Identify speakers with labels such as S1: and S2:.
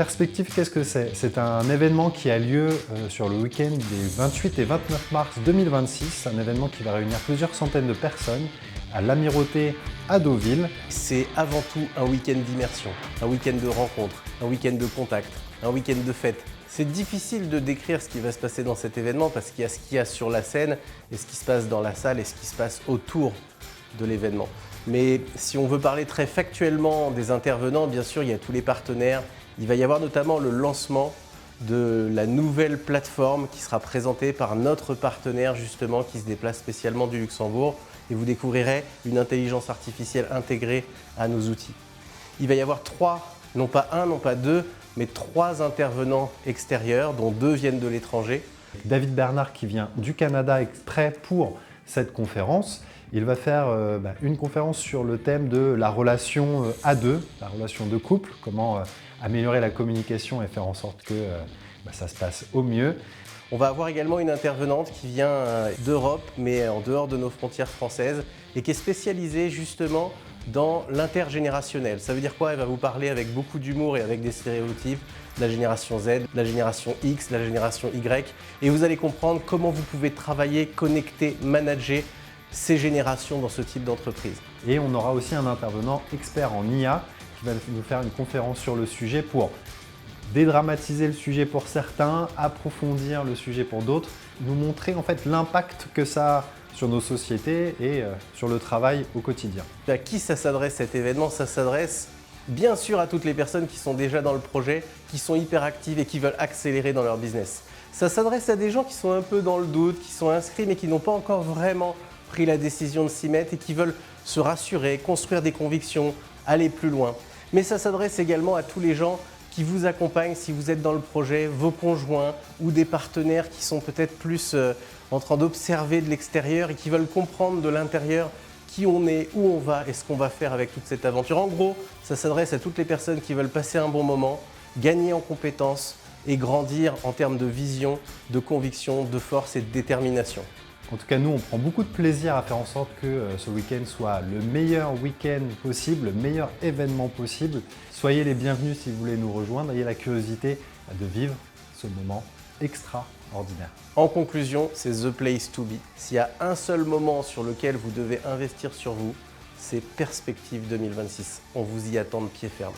S1: Perspective, qu'est-ce que c'est? C'est un événement qui a lieu sur le week-end des 28 et 29 mars 2026, un événement qui va réunir plusieurs centaines de personnes à l'Amirauté à Deauville.
S2: C'est avant tout un week-end d'immersion, un week-end de rencontres, un week-end de contact, un week-end de fête. C'est difficile de décrire ce qui va se passer dans cet événement parce qu'il y a ce qu'il y a sur la scène et ce qui se passe dans la salle et ce qui se passe autour de l'événement. Mais si on veut parler très factuellement des intervenants, bien sûr, il y a tous les partenaires. Il va y avoir notamment le lancement de la nouvelle plateforme qui sera présentée par notre partenaire justement qui se déplace spécialement du Luxembourg et vous découvrirez une intelligence artificielle intégrée à nos outils. Il va y avoir non pas un, non pas deux, mais 3 intervenants extérieurs dont 2 viennent de l'étranger.
S1: David Bernard qui vient du Canada exprès pour cette conférence. Il va faire une conférence sur le thème de la relation à deux, la relation de couple, comment améliorer la communication et faire en sorte que ça se passe au mieux.
S2: On va avoir également une intervenante qui vient d'Europe, mais en dehors de nos frontières françaises, et qui est spécialisée justement dans l'intergénérationnel. Ça veut dire quoi? Elle va vous parler avec beaucoup d'humour et avec des stéréotypes de la génération Z, de la génération X, de la génération Y, et vous allez comprendre comment vous pouvez travailler, connecter, manager ces générations dans ce type d'entreprise.
S1: Et on aura aussi un intervenant expert en IA qui va nous faire une conférence sur le sujet pour dédramatiser le sujet pour certains, approfondir le sujet pour d'autres, nous montrer en fait l'impact que ça a sur nos sociétés et sur le travail au quotidien.
S2: À qui ça s'adresse cet événement? Ça s'adresse bien sûr à toutes les personnes qui sont déjà dans le projet, qui sont hyper actives et qui veulent accélérer dans leur business. Ça s'adresse à des gens qui sont un peu dans le doute, qui sont inscrits mais qui n'ont pas encore vraiment pris la décision de s'y mettre et qui veulent se rassurer, construire des convictions, aller plus loin. Mais ça s'adresse également à tous les gens qui vous accompagnent si vous êtes dans le projet, vos conjoints ou des partenaires qui sont peut-être plus en train d'observer de l'extérieur et qui veulent comprendre de l'intérieur qui on est, où on va et ce qu'on va faire avec toute cette aventure. En gros, ça s'adresse à toutes les personnes qui veulent passer un bon moment, gagner en compétences et grandir en termes de vision, de conviction, de force et de détermination.
S1: En tout cas, nous, on prend beaucoup de plaisir à faire en sorte que ce week-end soit le meilleur week-end possible, le meilleur événement possible. Soyez les bienvenus si vous voulez nous rejoindre. Ayez la curiosité de vivre ce moment extraordinaire.
S2: En conclusion, c'est the place to be. S'il y a un seul moment sur lequel vous devez investir sur vous, c'est Perspective 2026. On vous y attend de pied ferme.